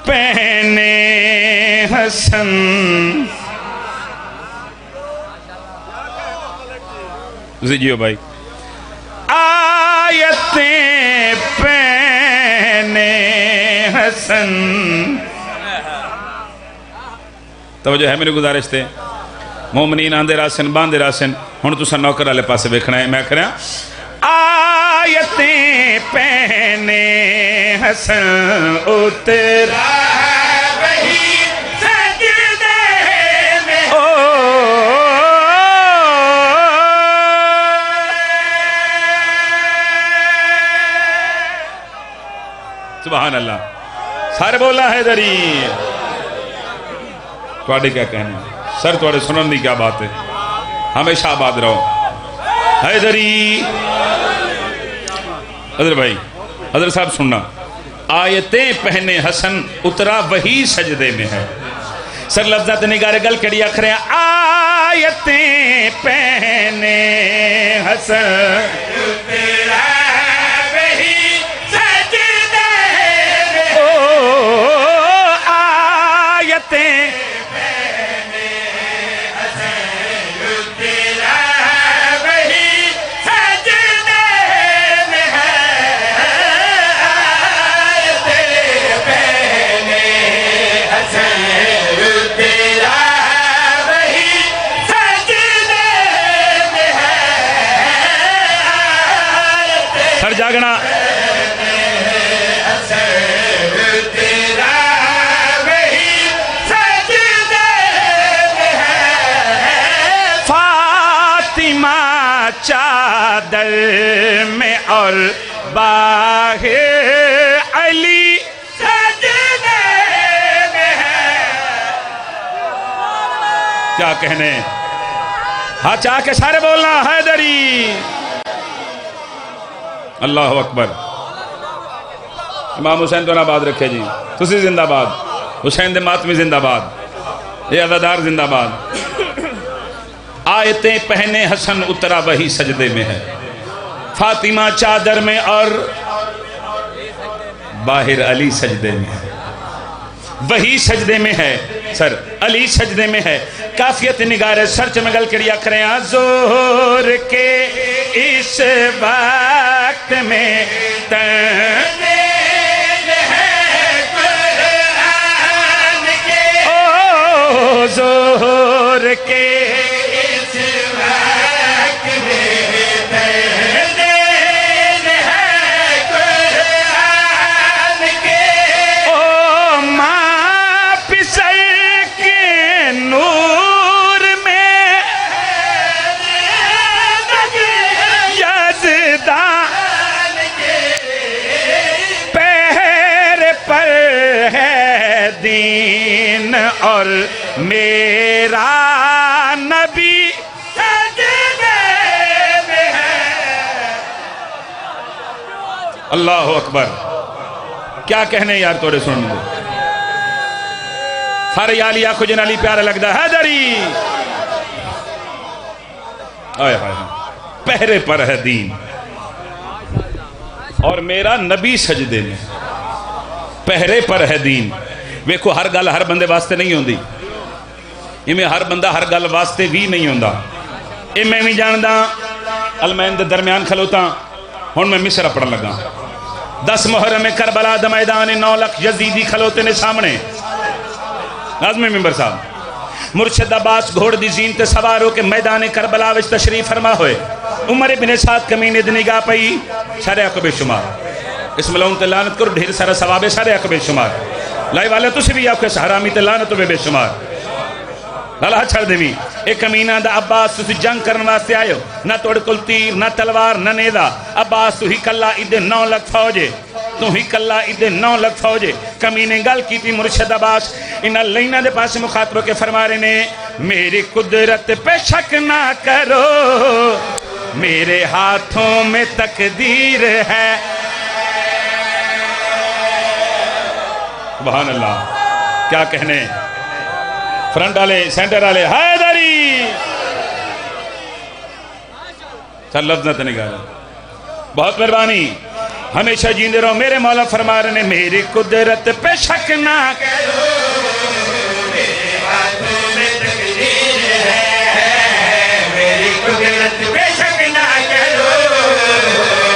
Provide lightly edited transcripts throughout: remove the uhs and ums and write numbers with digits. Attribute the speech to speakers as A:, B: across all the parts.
A: पहने हसन जियो भाई आयतें पहने हसन तवज्जो है मेरी गुजारिश थे मोमनीन आंदे रासन बांधे रासन हुण तुसां नौकर वाले पासे वेखना है मैं कह आयतें पहने हसन उतरा वही सजदे में ओ सुभान अल्लाह सारे बोला हैदरी थोड़े क्या कहना सर थोड़े सुनने की क्या बात है हमेशा आबाद रहो हैदरी अदर भाई अदर साहब सुनना आयतें पहने हसन उतरा वही सजदे में है सर लफ्ज़ात निगारे गल कड़ी आखरे आयतें पहने हसन उतरा वही सजदे में ओ आयतें जागना फातिमा चादर में और बाहिर अली सजदे में है क्या कहने हाँ चाह के सारे बोलना हैदरी अल्लाह अकबर इमाम हुसैन तो नाबाद रखे जी तुसी जिंदाबाद हुसैन दे मातमी जिंदाबाद ये अदादार जिंदाबाद आयतें पहने हसन उतरा वही सजदे में है फातिमा चादर में और बाहिर अली सजदे में है वही सजदे में है सर अली सजदे में है काफियत निगारे सर्च में गल करिया करें जोर के इस वक्त में ओ जोर के इस वक्त में दीन और मेरा नबी सजदे में है अल्लाह अकबर क्या कहने यार तोड़े सुन लो सारे याली आखो जनाली प्यारा लगता है दरी आए हाय पहरे पर है दीन और मेरा नबी सजदे में पहरे पर है दीन वेखो हर गल हर बंदे वास्ते नहीं होंदी इवें हर बंदा हर गल वास्ते भी नहीं होंदा ये मैं भी जानदा अलमैन दे दरम्यान खलोता हुण मैं मिसरा पढ़न लगा 10 मुहर्रम में करबला द मैदान 9 लाख यजीदी खलोते ने सामने आज़म मेंबर साहब मुर्शिद अब्बास घोड़ दी जीन ते सवार होके मैदान करबला विच तशरीफ फरमा होए उमर इब्न साद कमीने दी निगाह पई सारे अक बेशुमार इस मलऊन ते लानत करो ढेर सारा सवाब है सारे अक बेशुमार लाई वाले तुसी भी आपके हरामी ते लानत होवे बेशुमार अल्लाह छड़ देवी एक कमीना दा अब्बास तुसी जंग करने वास्ते आयो ना तोड़े कोल तीर ना तलवार ना नेदा अब्बास तू ही कल्ला इदे 9 लाख फौजे तू ही कल्ला इदे 9 लाख फौजे कमीने गल की थी मुर्शिद अब्बास इन्हां लाइना दे पास मुखातब के फरमा रहे ने मेरी कुदरत पे शक ना करो मेरे हाथों में तकदीर है सुभान अल्लाह क्या कहने फ्रंट वाले सेंटर वाले हैदरी चल लफ्ज़ नहीं गा बहुत मेहरबानी हमेशा जींदे रहो। मेरे मौला फरमा रहे ने मेरी कुदरत पे शक ना करो, मेरे हाथों में तकदीर है, मेरी कुदरत पे शक ना करो,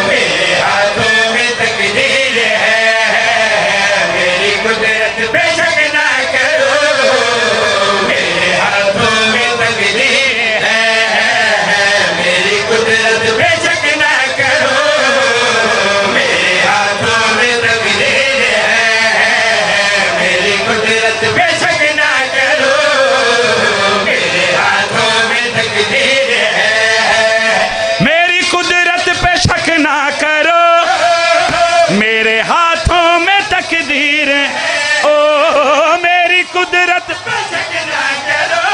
A: मेरे हाथों में तकदीर है, मेरी कुदरत पे शक ना करो, मेरे हाथों में तकदीर है, मेरी कुदरत पे शक ना करो, मेरे हाथों में तकदीर है, मेरी कुदरत पे शक ना करो, मेरे हाथों में तकदीर है, मेरी कुदरत पे शक ना करो, मेरे हाथों में तकदीर है। ओ मेरी कुदरत पे शक ना करो,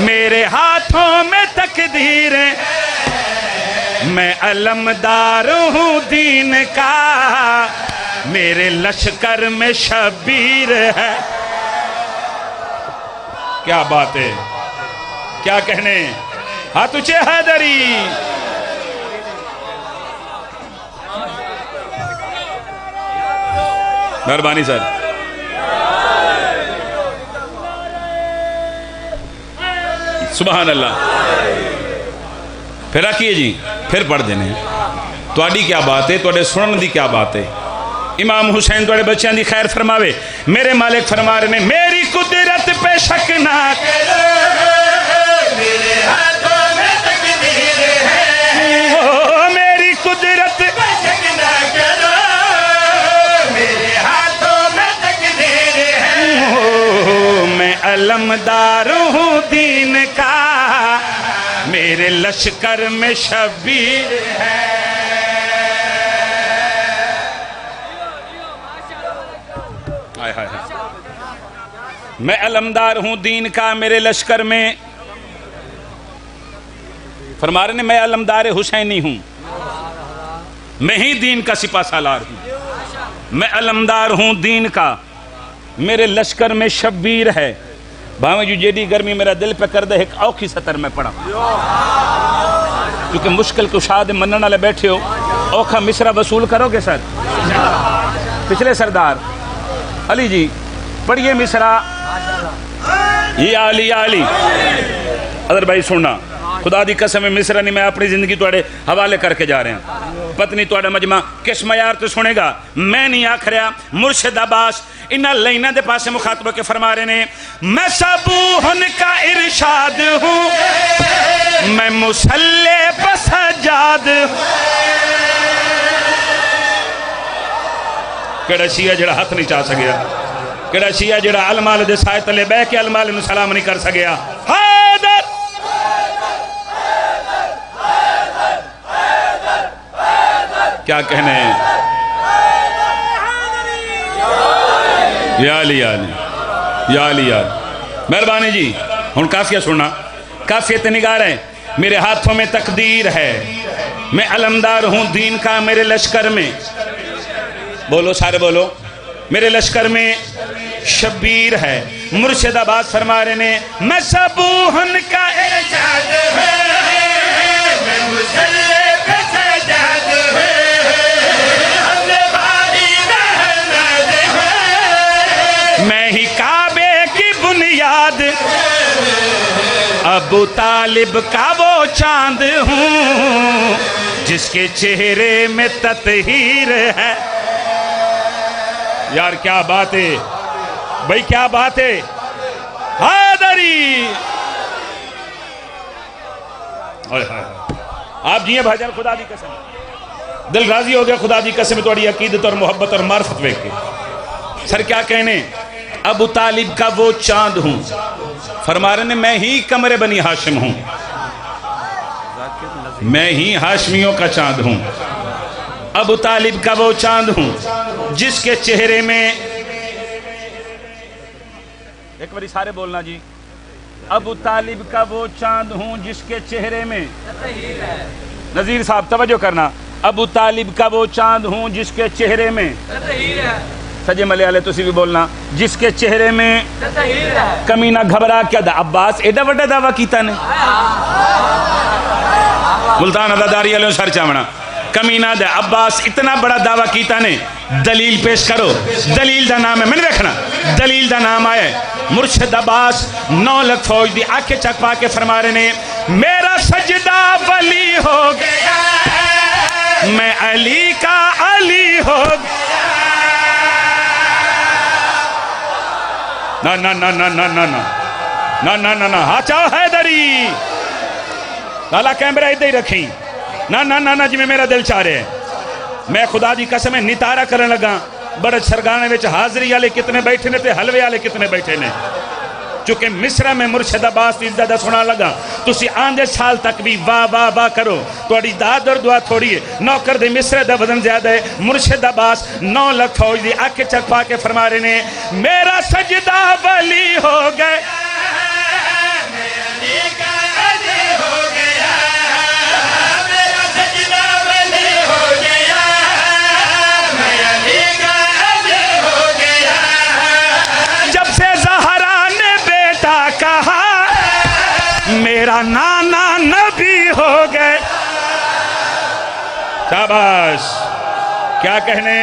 A: मेरे हाथों में तकदीर है। मैं अलमदार हूँ दीन का, मेरे लश्कर में शबीर है। क्या बात है, क्या कहने। हाँ तुझे हैदरी मेहरबानी सर। सुभान अल्लाह। फिर आखिए जी, फिर पढ़ देने। तुहाडी क्या बात है, तुहाडे सुनन दी क्या बात है। इमाम हुसैन तुहाडे बच्चों की खैर फरमावे। मेरे मालिक फरमा रहे ने मेरी कुदरत पे शक ना करो, मेरे हाथों में तकदीर है, ओ मेरी कुदरत पे शक ना करो, मेरे हाथों में तकदीर है। ओ मैं अलमदार हूँ दीन का, मेरे लश्कर में शबीर है। हाय हाय हाय। मैं अलमदार हूं दीन का, मेरे लश्कर में। फरमा रहे ने मैं अलमदार हुसैनी हूं, मैं ही दीन का सिपा सालार हूं। मैं अलमदार हूं दीन का, मेरे लश्कर में शब्बीर है। भावे जो जेडी गर्मी मेरा दिल पे कर दे, एक औखी सतर में पढ़ा, क्योंकि मुश्किल कुशाद मनन वाले बैठे हो। औखा मिसरा वसूल करोगे सर। पिछले सरदार अली जी पढ़िए मिसरा। ये आली आली अदर भाई सुनना, खुदा दी कसम है मिसरा नहीं, मैं अपनी जिंदगी तुहाडे हवाले करके जा रहा हूं। पत्नी तुहाडा मजमा किस मयार तो सुनेगा, मैं नहीं आख रहा। मुर्शिद अब्बास इन्हां लाइनां दे पासे मुखातब के फरमा रहे ने मैं सबूहन का इरशाद हूं, मैं मुसल्ले पर सजाद। केड़ा शिया जेड़ा हाथ नहीं चा सकिया, केड़ा शिया जेड़ा अलमाल दे साए तले बह के अलमाल नूं सलाम नहीं कर सकिया। हैदर क्या कहने हैं। या अली या अली या अली या मेहरबानी जी। हुण काफिया सुनना, काफिया ते निगार है। मेरे हाथों में तकदीर है, मैं अलमदार हूं दीन का, मेरे लश्कर में। बोलो सारे बोलो, मेरे लश्कर में शब्बीर है। मुर्शिद अब्बास फरमा रहे ने मैं सबूहन का इरशाद है, मैं मुसल्ले पे सजाद है, हमने बारी रहमत है, मैं ही काबे की बुनियाद, अबू तालिब का वो चांद हूँ जिसके चेहरे में ततहीर है। यार क्या बात है भाई, क्या बात है। हादरी आप जी भाईजान, खुदा दी कसम दिल राजी हो गया, खुदा दी कसम थोड़ी अकीदत और मोहब्बत और मार्फत वेख के। सर क्या कहने, अबू तालिब का वो चांद हूं। फरमा रहे ने मैं ही कमरे बनी हाशिम हूं, मैं ही हाशमियों का चांद हूं। अबू तालिब का वो चांद हूं जिसके चेहरे में, एक बारी सारे बोलना जी, अबू तालिब का वो चांद हूं जिसके चेहरे में, नजीर साहब तवज्जो करना, अबू तालिब का वो चांद हूं जिसके चेहरे में, सजे मलयाले तुसी भी बोलना, जिसके चेहरे में कमी ना घबरा क्या। अब्बास एडा वड्डा दावा कीता ने, मुल्तान अदादारी वाले सर चावना, कमीना दे अब्बास इतना बड़ा दावा कीता ने, दलील पेश करो। दलील दा नाम है, मैंने देखना दलील दा नाम आया मुर्शिद अब्बास 9 लाख फौज दी आंखें चक पा के फरमा रहे ने, मेरा सजदा वली हो गया, मैं अली का अली हो गया। ना ना ना ना ना ना ना ना ना ना हाँ चाहो हैदरी लाला कैमरा इधर ही रखी। ना ना ना ना जिमें मेरा दिल चाह रहा है। मैं खुदा दी कसम नितारा करने लगा, बड़े सरगाने में हाजरी वाले कितने बैठे ने ते हलवे वाले कितने बैठे ने। चूंकि मिस्र में मुर्शिद अब्बास की इज्जत सुना लगा, तुसी आंदे साल तक भी वाह वाह वाह करो, थोड़ी दाद और दुआ थोड़ी है। नौकर दे मिस्र दा वजन ज्यादा है। मुर्शिद अब्बास 9 लाख फौज दी आंखें चक पा के फरमा रहे ने, मेरा सजदा वली हो गए, मेरा नाना नबी हो गए। शाबाश, क्या कहने।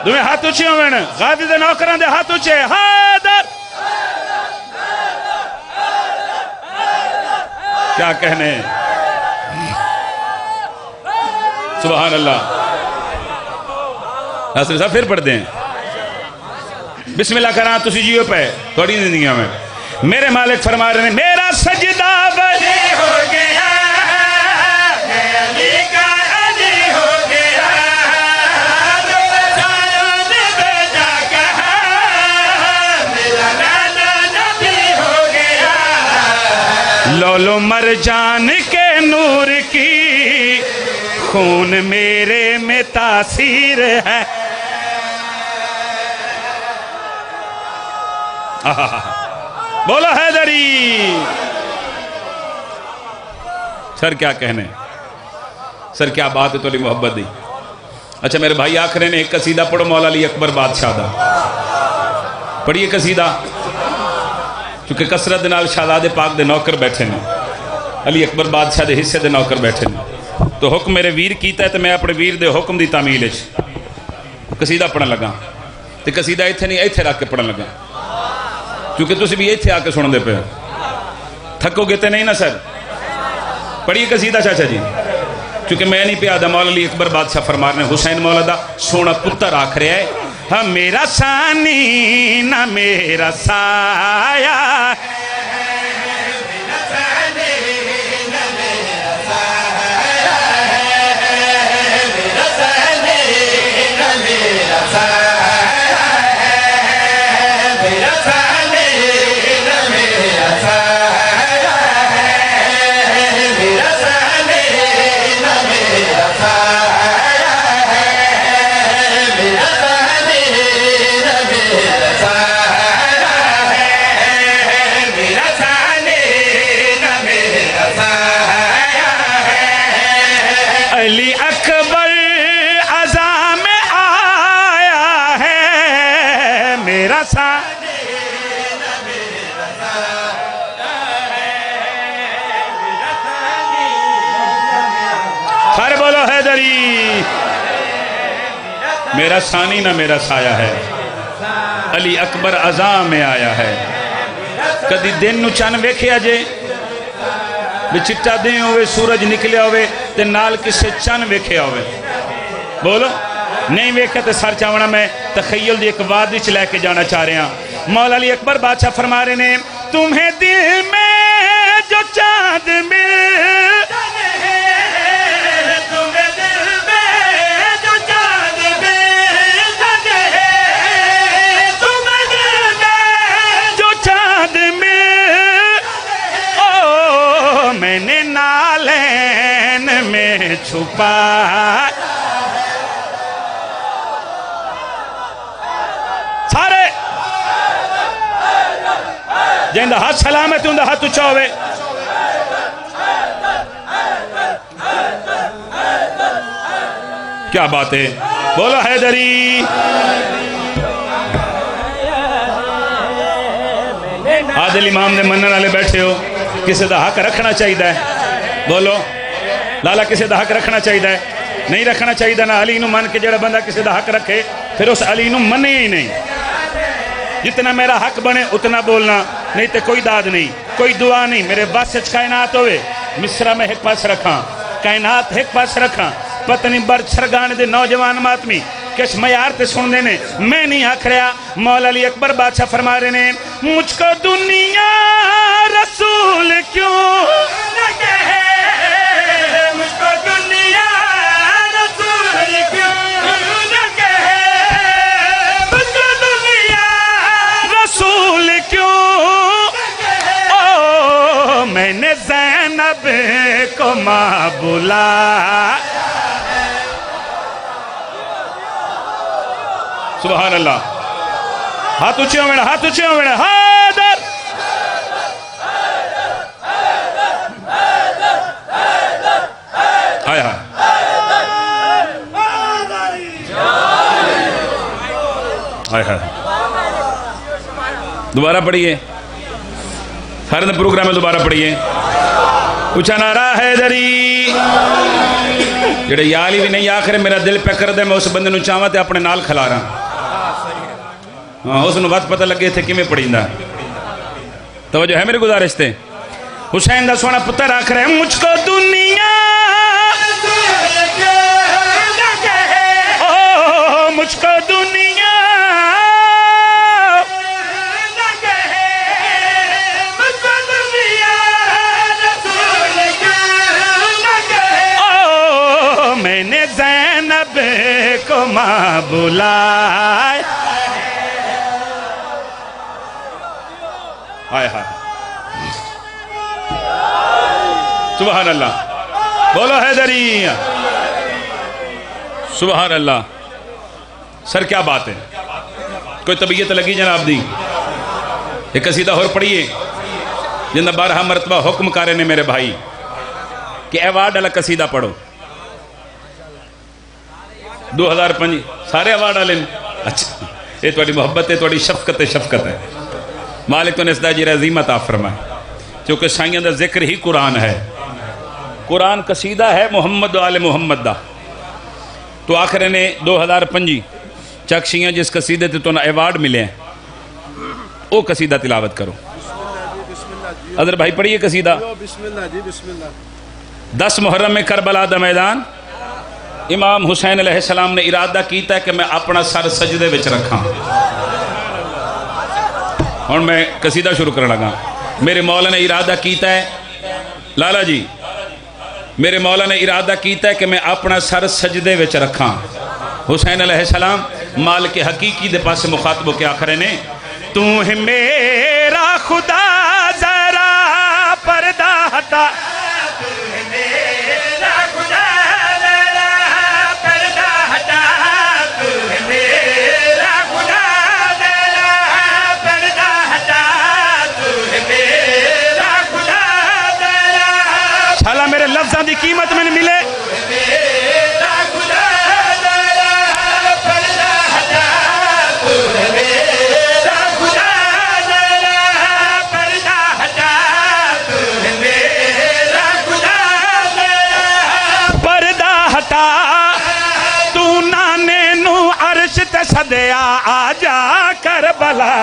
A: तुम्हें हाथ ऊंचे हो मैंने गाजी दे नौकरां दे हाथ ऊंचे। हैदर क्या कहने। सुभान अल्लाह। नासिर साहब फिर पढ़ते हैं बिस्मिल्लाह करा तुसी जियो पे थोड़ी जिंदगी में। मेरे मालिक फरमा रहे हैं, मेरा सजदा वली हो गया, मैं अली का अली हो गया, बेटा कहा, मेरा नाना नबी हो गया। लौलो मरजान के नूर की खून मेरे में तासीर है। बोलो हैदरी। सर क्या कहने, सर क्या बात है थोड़ी मोहब्बत दी। अच्छा मेरे भाई आखिर ने एक कसीदा पढ़ो मौला अली अकबर बादशाह दा। पढ़िए कसीदा, क्योंकि कसरत दे नाल शहजादे पाक दे नौकर बैठे ने, अली अकबर बादशाह दे हिस्से दे नौकर बैठे ने। तो हुक्म मेरे वीर कीता है, तो मैं अपने वीर दे हुक्म दी तामील कसीदा पढ़न लगा। तो कसीदा इत्थे नहीं इत्थे रख के पढ़न लगा, क्योंकि तुम भी इतने आके सुनते पे थकोगे तो नहीं ना सर। पढ़िए कसीदा चाचा जी, क्योंकि मैं नहीं पिया दा। मौला अली अकबर बादशाह फरमा ने, हुसैन मौला दा सोना पुत्र आख रहा है, हाँ मेरा सानी ना मेरा साया, अली अकबर अज़ा में आया है, मेरा सा हर बोलो हैदरी। मेरा सानी ना मेरा साया है, अली अकबर अज़ा में आया है। कदी दिन नू चन वेखिया जे भी चिट्टा दे होवे, सूरज निकलिया होवे ते नाल किसे चन वेखिया होवे? बोलो नहीं वेखिया तो सर चावना। मैं तखय्युल दी एक वादी च लैके जाना चाह रहा। मौला अली अकबर बादशाह फरमा रहे ने, तुम्हें दिल में जो चांद मिल, तुम्हें दिल में जो चांद मिल, तुम्हें दिल में जो चांद मिल, ओ मैंने नालैन में छुपा। सारे जिंदा हाथ सलामत उनका हाथ उच्चा होवे। क्या बात है, बोलो हैदरी। आदिल इमाम ने मनने वाले बैठे हो, किसी का हक रखना चाहिए। बोलो लाला किसी का हक रखना चाहिए। नहीं रखना चाहिए ना। अली नूं मन के जो बंदा किसी का हक रखे फिर उस अली नूं मने ही नहीं। जितना मेरा हक बने उतना बोलना, नहीं तो कोई दाद नहीं, कोई दुआ नहीं। मेरे बस कायनात होवे मिसरा में एक पास रखा, कायनात एक पास रखा। पत्नी बर छरगाने दे नौजवान मातमी किस मयार ते सुनते ने, मैं नहीं आख रहा। मौला अली अकबर बादशाह फरमा रहे ने, मुझको दुनिया रसूल क्यों न कहे, मुझको दुनिया रसूल क्यों न कहे, मुझको दुनिया रसूल क्यों। ओ मैंने ज़ैनब को माँ बुला, सुभान अल्लाह। हाथ ऊंचे हो, हाथ ऊंचे हो, हादर हाय हाय हाय हाय। दोबारा पढ़िए, हर प्रोग्राम में दोबारा पढ़िए। ऊंचा नारा हैदरी। जेड़े याली भी नहीं आखिर मेरा दिल पे कर दे, मैं उस बंदे चाहवा तो अपने नाल खिलारा। हाँ, उसनों वत पता लगे थे किमें पढ़ींदा। तो जो है मेरी गुजारिश थे, हुसैन दा सोना पुत्र आख रहे, मुझको दुनिया ओ मुझको दुनिया ओ मैंने ज़ैनब को माँ बुलाए। हाय हाय सुभान अल्लाह। बोलो हैदरी, सुभान अल्लाह। सर क्या बात है, कोई तबीयत लगी जनाब दी। एक कसीदा और पढ़िए जिंदा 12 मरतबा हुक्म करे ने मेरे भाई कि अवार्ड वाला कसीदा पढ़ो। 2005 सारे अवार्ड वाले। अच्छा, ये थोड़ी मोहब्बत है, थोड़ी शफकत है, शफकत है। मालिक तो इसदा जी रज़ीमत आ फरमाए, क्योंकि साइयां दा जिक्र ही कुरान है। कुरान कसीदा है मुहम्मद वाले मुहम्मद दा। तो आखिर ने 2005 चकशियाँ जिस कसीदे ते तुहानू अवार्ड मिले हैं, वो कसीदा तिलावत करो। अदर भाई पढ़िए कसीदा। 10 मुहर्रम में करबला दा मैदान, इमाम हुसैन अलैहिस्सलाम ने इरादा किया कि मैं अपना सर सजदे विच रखा। हुण मैं कसीदा शुरू करन लगा। मेरे मौला ने इरादा किया है, लाला जी मेरे मौला ने इरादा किया है कि मैं अपना सर सजदे विच रखा। हुसैन अलैहिस्सलाम माल के हकीकी दे पास मुखातब के आखिर ने, तू है मेरा खुदा जरा पर्दा हटा, मेरे लफ्ज़ों की कीमत मैंने मिले। पर्दा हटा तू नाने नू अर्श ते सदया, आजा करबला।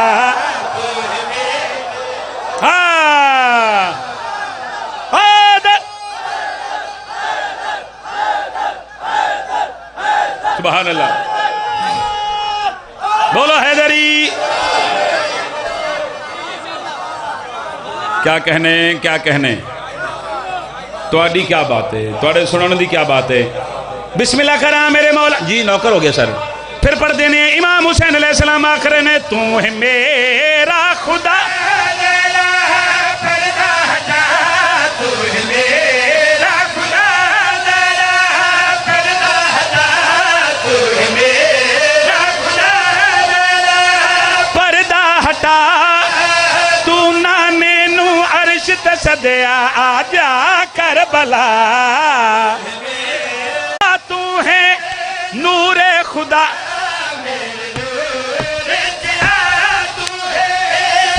A: सुभान अल्लाह। बोलो हैदरी। क्या कहने, क्या कहने, तुहाडी क्या बात है, तुहाडे सुनाने दी क्या बात है। बिस्मिल्लाह करा मेरे मौला जी। नौकर हो गया सर। फिर पढ़ देने, इमाम हुसैन अलैहिस्सलाम आखिर ने, तू है मेरा खुदा, तू नाने नू अर्श ते सदया, आजा करबला। तू है नूरे खुदा,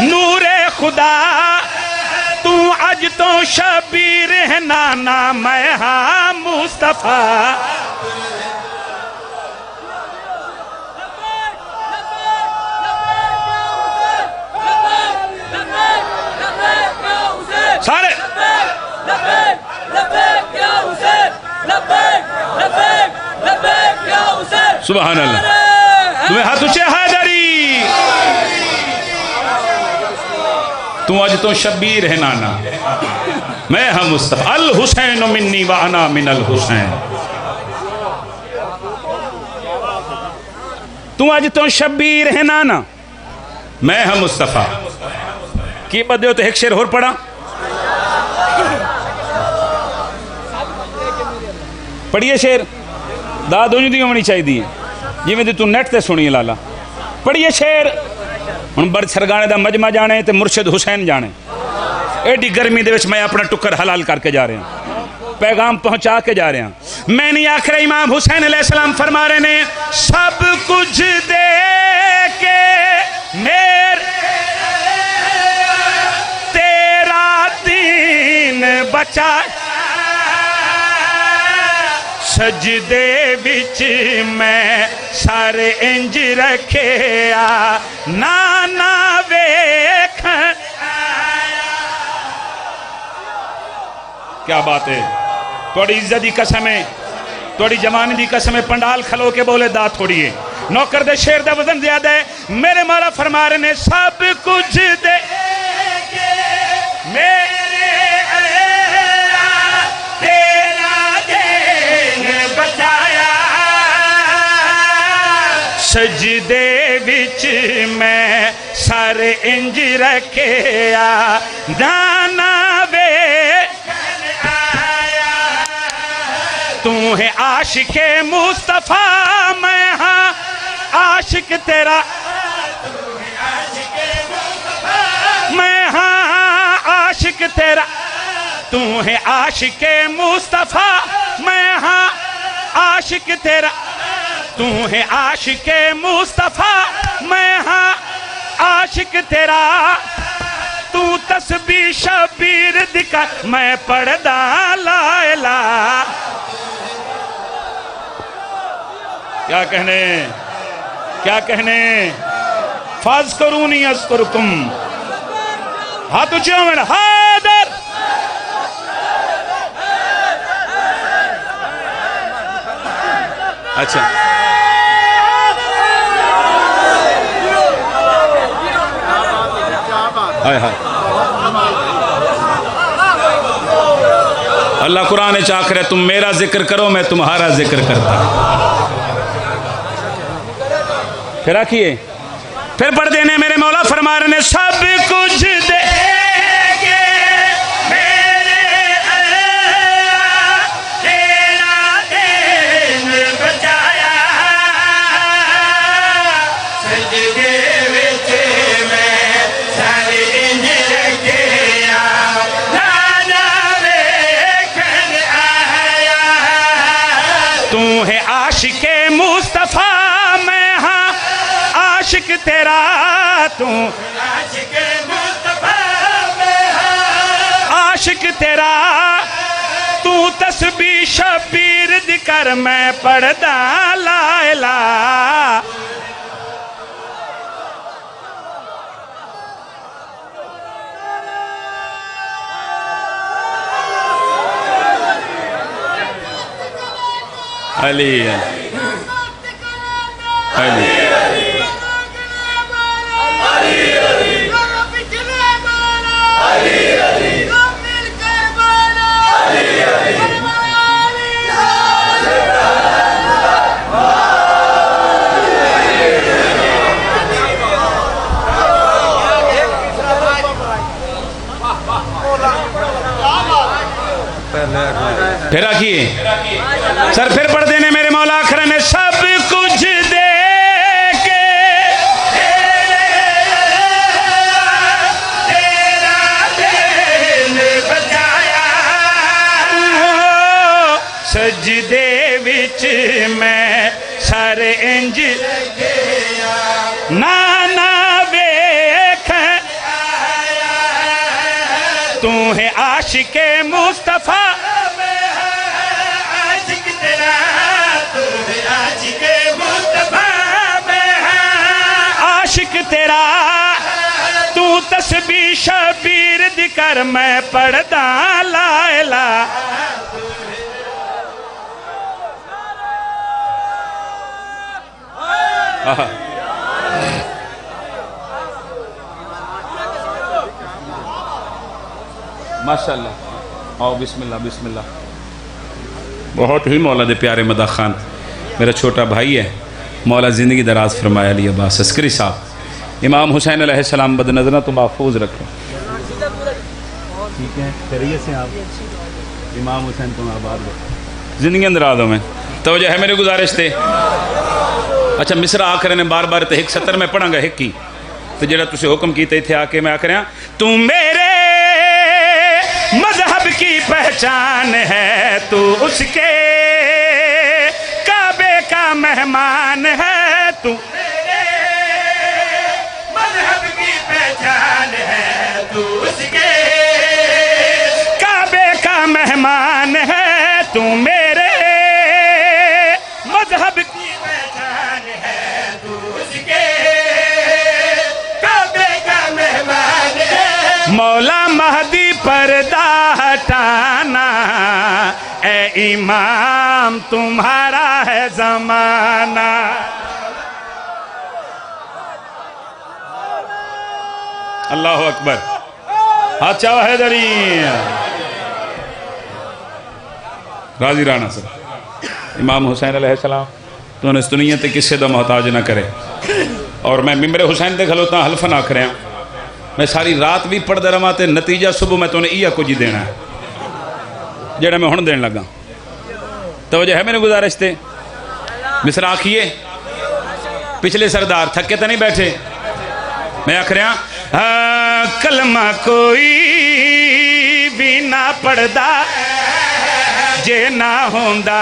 A: नूरे खुदा, तू अज तो शबीर है नाना मैं हाँ मुस्तफा। सुभान अल्लाह। तुम्हें हाथ ऊंचे हैदरी, तू अज तो शब्बीर है नाना, मैं हम मुस्तफा। अल हुसैन मिन्नी व अना मिन अल हुसैन, तू अज तो शब्बीर है नाना, मैं हम मुस्तफा। की बदे हो तो एक शेर होर पढ़ा, पढ़िए शेर, दाद उंज दी होनी चाहिए जिवें तू नेट ते सुनी लाला। पढ़िए शेर। हुण बड़ सरगाने दा मजमा जाने ते मुर्शिद हुसैन जाने। एडी गर्मी दे विच मैं अपना टुक्कर हलाल करके जा रहा, पैगाम पहुंचा के जा रहा। मैं नहीं आखिर इमाम हुसैन अलैहिस्सलाम फरमा रहे ने, सब कुछ दे के मेरे तेरा दीन बचा, सजदे विच मैं सारे इंज रखे आ, नाना वेख। क्या बात है, थोड़ी इज्जत की कसम है, थोड़ी जमाने की कसम है। पंडाल खलो के बोले दा थोड़ी है, नौकर दे शेर दा वजन ज्यादा है। मेरे मौला फरमा रहे ने, सब कुछ दे के मेरे सजदे विच मैं सारे इंज रखे आ, दाना वे तू है आशिके मुस्तफा, मैं हाँ आशिक तेरा, मैं हाँ आशिक तेरा, तू है आशिके मुस्तफा, मैं हाँ आशिक तेरा, तू है आशिके मुस्तफा, मैं हाँ आशिक तेरा, तू तस्बीह शबीर दिखा, मैं पढ़दा ला इलाहा। क्या कहने, क्या कहने, फाज करूनी अस्कुरुकुम। हाथ ऊंचे हो मेरा, हादर। अच्छा, हाय हाय, अल्लाह कुरान चाक रहे, तुम मेरा जिक्र करो मैं तुम्हारा जिक्र करता। फिर आखिए, फिर पढ़ देने मेरे मौला फरमा रहे ने, सब कुछ दे के मेरे तेरा दीन बचाया, सजदे विच मैं सारे इंज रखे आ, नाना वेखन आया। तू है आशिके मुस्तफा, मैं हाँ आशिक तेरा, तू आशिक मुस्तफा, मैं हाँ आशिक तेरा, तू तस्बीह शबीर दिकर, मैं पढ़दा ला इलाहा। अली अली फिर आखिए सर, फिर पढ़ देने मेरे मौला आखिर ने, सब कुछ दे के तेरा दीन बचाया, सजदे विच मैं सारे इंज नाना वेख, तू है आशिके मुस्तफा, आशिक तेरा, तू तस्बीह शबीर दिकर, मैं पढ़दा ला इलाहा। आहा। माशाअल्लाह, आओ बिस्मिल्लाह बिस्मिल्लाह। बहुत ही मौला दे प्यारे मदा खान मेरा छोटा भाई है, मौला ज़िंदगी दराज फरमाया अली अब्बास अस्करी साहब। इमाम हुसैन अलैहिस्सलाम बद नज़र तो महफूज रखें। ठीक है, खैरियत से आप इमाम हुसैन को आबाद रखें ज़िंदगी दराज में। तो जो है मेरे गुजारिश थे। अच्छा मिसरा आखिर ने बार बार तो 170 में पढ़ांगा एक ही, तो जो तुझे हुक्म किया इतने आके मैं आखिर तू मेरे मजहब की पहचान है, तू उसके काबे का मेहमान है, तू मेरे मजहब की पहचान है, तू उसके काबे का मेहमान है, तू मेरे मजहब की पहचान है, तू उसके काबे का मेहमान है। मौला महदी पर्दा हटाना, ए इमाम तुम्हारा है जमाना। अल्लाह अकबर। अच्छा हैदरी राजी राना सर इमाम हुसैन अलैहिस्सलाम तो इस दुनिया ते किसी का मोहताज ना करे। और मैं मिम्बरे हुसैन दे खलोता हल्फन आख रहा, मैं सारी रात भी पढ़ता रहा तो नतीजा सुबह मैं तुम्हें इया कुछ ही देना है जेड़ा मैं हुण देन लगा। तो वजह है मेरे गुजारिश थे मिसरा आखिए पिछले सरदार थके तो नहीं बैठे। मैं आख रहा कलमा कोई भी ना पढ़दा जे ना होंदा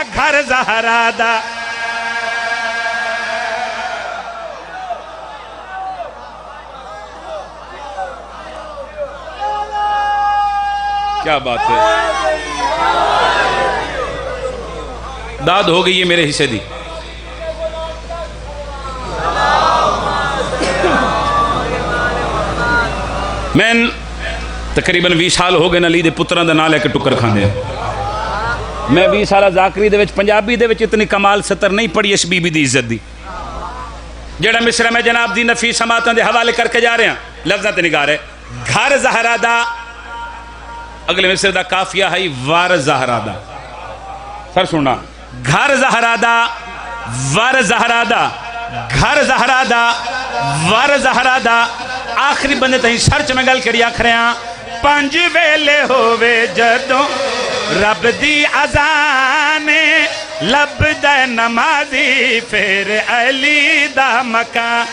A: घर ज़हरा दा। क्या बात है, दाद हो गई है मेरे हिस्से दी। मैं तकरीबन 20 साल हो गए अली दे पुत्रां दा नाम लैके टुक्कर खांदे। मैं 20 साल जाकरी दे विच पंजाबी दे विच इतनी कमाल सतर नहीं पढ़ी इस बीबी दी इज्जत दी। जेड़ा मिसरा मैं जनाब दी नफी समातां दे हवाले करके जा रहा लफ्ज़ां ते निगार है। घर ज़हरा दा अगले मिसरे दा काफिया है वार ज़हरा दा। सर सुनना, घर ज़हरा दा वर ज़हरा दा, घर ज़हरा दा वर ज़हरा दा। आखिरी बंदे तई सर्च में गल करी आख रहा 5 वेले होवे जदों रब दी अज़ान लभदा नमाज़ी फिर अली दा मकान।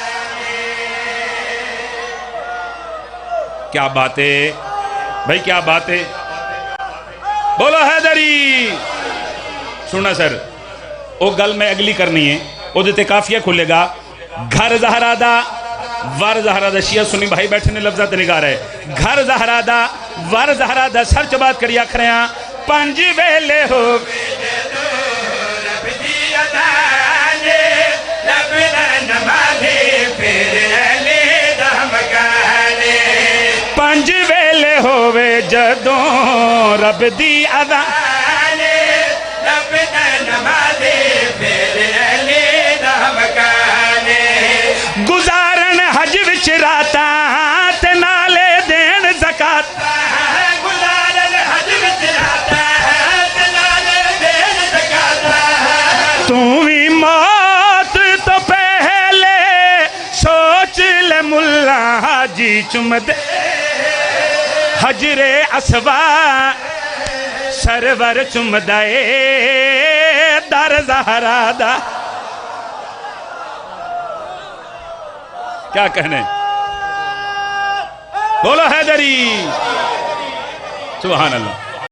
A: क्या बात है भाई, क्या बात है, बोलो हैदरी। सुना सर वो गल मैं अगली करनी है, वो काफिया खुलेगा। घर ज़हरा दा वर ज़हरा दा, शिया सुन्नी भाई बैठे ने लफ्ज़ात निगार है। घर ज़हरा दा वर ज़हरा दा सर्च बात करी आख रहे हैं 5 वेले हो 5 वेले होवे जदों रब दी अज़ान लभदा नमाज़ी फिर अली दा मकान। गुजारन हज विच रातां ते नाले देन ज़कात। गुजारन हज विच रातां ते नाले देन ज़कात। तू भी मौत तो पहले सोच ले मुल्ला हाजी चुमदे हजरे असवा सरवर चुमदाए दर ज़हरा दा। क्या कहने, बोलो हैदरी, सुभान अल्लाह।